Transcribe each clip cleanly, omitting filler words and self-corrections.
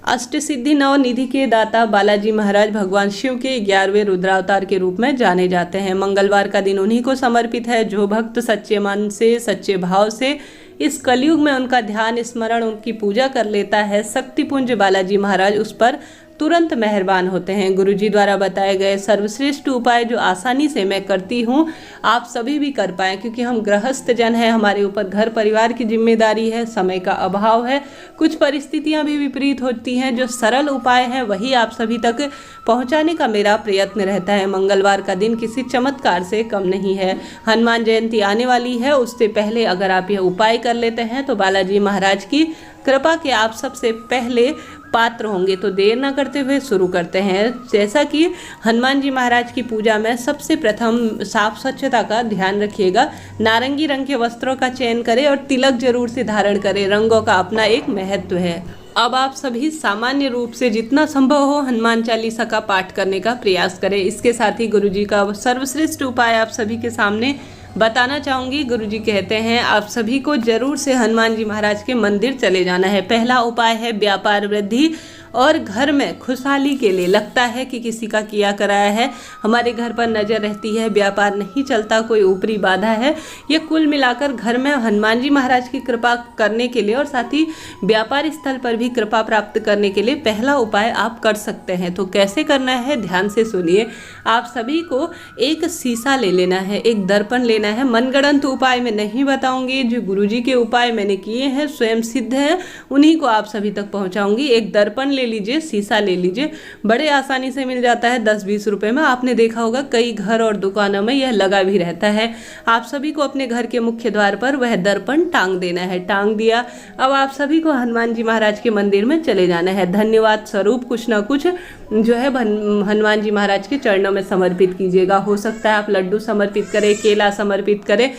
अष्ट सिद्धि नव निधि के दाता बालाजी महाराज भगवान शिव के 11वें रुद्रावतार के रूप में जाने जाते हैं। मंगलवार का दिन उन्हीं को समर्पित है। जो भक्त सच्चे मन से, सच्चे भाव से इस कलयुग में उनका ध्यान स्मरण, उनकी पूजा कर लेता है, शक्तिपुंज बालाजी महाराज उस पर तुरंत मेहरबान होते हैं। गुरुजी द्वारा बताए गए सर्वश्रेष्ठ उपाय जो आसानी से मैं करती हूँ, आप सभी भी कर पाएँ, क्योंकि हम गृहस्थ जन हैं, हमारे ऊपर घर परिवार की जिम्मेदारी है, समय का अभाव है, कुछ परिस्थितियाँ भी विपरीत होती हैं। जो सरल उपाय हैं वही आप सभी तक पहुँचाने का मेरा प्रयत्न रहता है। मंगलवार का दिन किसी चमत्कार से कम नहीं है। हनुमान जयंती आने वाली है, उससे पहले अगर आप यह उपाय कर लेते हैं तो बालाजी महाराज की कृपा के आप सबसे पहले पात्र होंगे। तो देर न करते हुए शुरू करते हैं। जैसा कि हनुमान जी महाराज की पूजा में सबसे प्रथम साफ स्वच्छता का ध्यान रखिएगा। नारंगी रंग के वस्त्रों का चयन करें और तिलक जरूर से धारण करें। रंगों का अपना एक महत्व है। अब आप सभी सामान्य रूप से जितना संभव हो हनुमान चालीसा का पाठ करने का प्रयास करें। इसके साथ ही गुरुजी का सर्वश्रेष्ठ उपाय आप सभी के सामने बताना चाहूँगी। गुरुजी कहते हैं आप सभी को जरूर से हनुमान जी महाराज के मंदिर चले जाना है। पहला उपाय है व्यापार वृद्धि और घर में खुशहाली के लिए। लगता है कि किसी का किया कराया है, हमारे घर पर नज़र रहती है, व्यापार नहीं चलता, कोई ऊपरी बाधा है, ये कुल मिलाकर घर में हनुमान जी महाराज की कृपा करने के लिए और साथ ही व्यापार स्थल पर भी कृपा प्राप्त करने के लिए पहला उपाय आप कर सकते हैं। तो कैसे करना है ध्यान से सुनिए। आप सभी को एक शीशा ले लेना है, एक दर्पण लेना है। मनगढ़ंत उपाय मैं नहीं बताऊंगी, जो गुरुजी के उपाय मैंने किए हैं स्वयं सिद्ध हैं, उन्हीं को आप सभी तक पहुंचाऊंगी। एक दर्पण ले लीजिए, शीशा ले लीजिए, बड़े आसानी से मिल जाता है 10-20 रुपए में। आपने देखा होगा कई घर और दुकानों में यह लगा भी रहता है। आप सभी को अपने घर के मुख्य द्वार पर वह दर्पण टांग देना है। टांग दिया, अब आप सभी को हनुमान जी महाराज के मंदिर में चले जाना है। धन्यवाद स्वरूप कुछ ना कुछ जो है हनुमान जी महाराज के चरणों में समर्पित कीजिएगा। हो सकता है आप लड्डू समर्पित करें, केला समर्पित करें,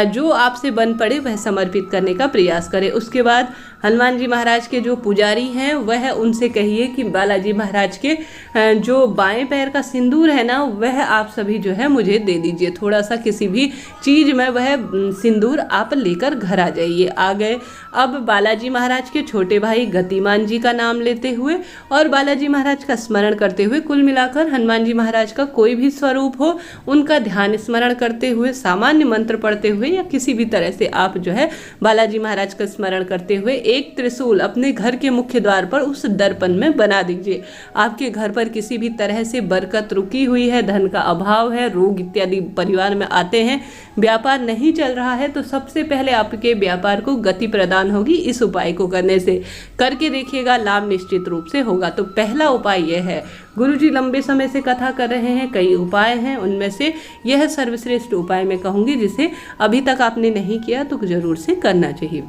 जो आपसे बन पड़े वह समर्पित करने का प्रयास करें। उसके बाद हनुमान जी महाराज के जो पुजारी हैं वह उनसे कहिए कि बालाजी महाराज के जो बाएं पैर का सिंदूर है ना, वह आप सभी जो है मुझे दे दीजिए। थोड़ा सा किसी भी चीज़ में वह सिंदूर आप लेकर घर आ जाइए। आ गए। अब बालाजी महाराज के छोटे भाई गतिमान जी का नाम लेते हुए और बालाजी महाराज का स्मरण करते हुए, कुल मिलाकर हनुमान जी महाराज का कोई भी स्वरूप हो उनका ध्यान स्मरण करते हुए, सामान्य मंत्र पढ़ते हुए या किसी भी तरह से आप जो है बालाजी महाराज का स्मरण करते हुए एक त्रिशूल अपने घर के मुख्य द्वार पर उस दर्पण में बना दीजिए। आपके घर पर किसी भी तरह से बरकत रुकी हुई है, धन का अभाव है, रोग इत्यादि परिवार में आते हैं, व्यापार नहीं चल रहा है, तो सबसे पहले आपके व्यापार को गति प्रदान होगी इस उपाय को करने से। करके देखिएगा, लाभ निश्चित रूप से होगा। तो पहला उपाय यह है। गुरुजी लंबे समय से कथा कर रहे हैं, कई उपाय हैं, उनमें से यह सर्वश्रेष्ठ उपाय मैं कहूँगी जिसे अभी तक आपने नहीं किया तो जरूर से करना चाहिए।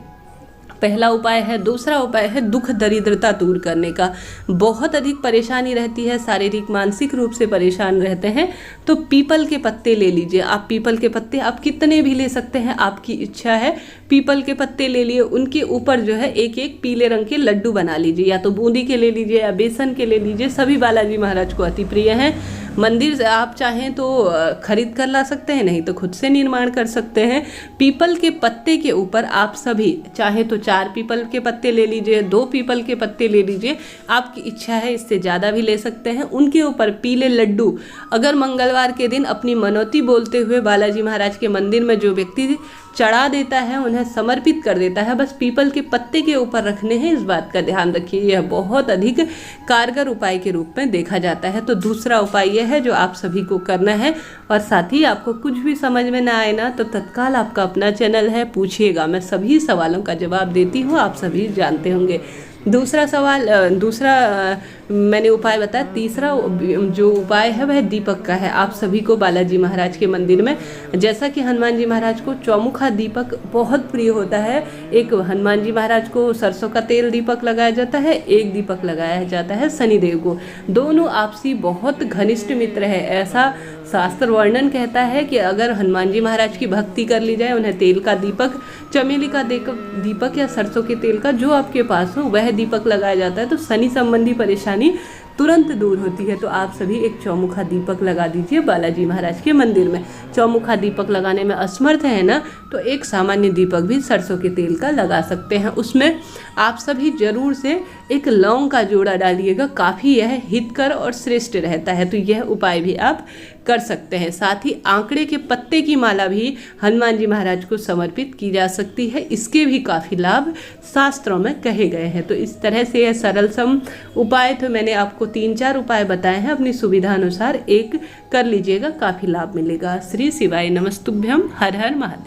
पहला उपाय है। दूसरा उपाय है दुख दरिद्रता दूर करने का। बहुत अधिक परेशानी रहती है, शारीरिक मानसिक रूप से परेशान रहते हैं, तो पीपल के पत्ते ले लीजिए। आप पीपल के पत्ते आप कितने भी ले सकते हैं, आपकी इच्छा है। पीपल के पत्ते ले लिए, उनके ऊपर जो है एक एक पीले रंग के लड्डू बना लीजिए, या तो बूंदी के ले लीजिए या बेसन के ले लीजिए। सभी बालाजी महाराज को अति प्रिय हैं। मंदिर से आप चाहें तो खरीद कर ला सकते हैं, नहीं तो खुद से निर्माण कर सकते हैं। पीपल के पत्ते के ऊपर आप सभी चाहें तो 4 पीपल के पत्ते ले लीजिए, 2 पीपल के पत्ते ले लीजिए, आपकी इच्छा है, इससे ज़्यादा भी ले सकते हैं। उनके ऊपर पीले लड्डू, अगर मंगलवार के दिन अपनी मनौती बोलते हुए बालाजी महाराज के मंदिर में जो व्यक्ति चढ़ा देता है, उन्हें समर्पित कर देता है, बस पीपल के पत्ते के ऊपर रखने हैं, इस बात का ध्यान रखिए। यह बहुत अधिक कारगर उपाय के रूप में देखा जाता है। तो दूसरा उपाय यह है जो आप सभी को करना है। और साथ ही आपको कुछ भी समझ में ना आए ना, तो तत्काल आपका अपना चैनल है, पूछिएगा, मैं सभी सवालों का जवाब देती हूँ, आप सभी जानते होंगे। दूसरा मैंने उपाय बताया। तीसरा जो उपाय है वह दीपक का है। आप सभी को बालाजी महाराज के मंदिर में, जैसा कि हनुमान जी महाराज को चौमुखा दीपक बहुत प्रिय होता है, एक हनुमान जी महाराज को सरसों का तेल दीपक लगाया जाता है, एक दीपक लगाया जाता है शनिदेव को। दोनों आपसी बहुत घनिष्ठ मित्र है। ऐसा शास्त्र वर्णन कहता है कि अगर हनुमान जी महाराज की भक्ति कर ली जाए, उन्हें तेल का दीपक, चमेली का दीपक या सरसों के तेल का जो आपके पास हो वह दीपक लगाया जाता है, तो शनि संबंधी परेशानी तुरंत दूर होती है। तो आप सभी एक चौमुखा दीपक लगा दीजिए बालाजी महाराज के मंदिर में। चौमुखा दीपक लगाने में असमर्थ है ना, तो एक सामान्य दीपक भी सरसों के तेल का लगा सकते हैं। उसमें आप सभी जरूर से एक लौंग का जोड़ा डालिएगा, काफ़ी यह हितकर और श्रेष्ठ रहता है। तो यह उपाय भी आप कर सकते हैं। साथ ही आंकड़े के पत्ते की माला भी हनुमान जी महाराज को समर्पित की जा सकती है। इसके भी काफ़ी लाभ शास्त्रों में कहे गए हैं। तो इस तरह से यह सरल सम उपाय तो मैंने आपको 3-4 उपाय बताए हैं, अपनी सुविधा अनुसार एक कर लीजिएगा, काफ़ी लाभ मिलेगा। श्री शिवाय नमस्तुभ्यम। हर हर महादेव।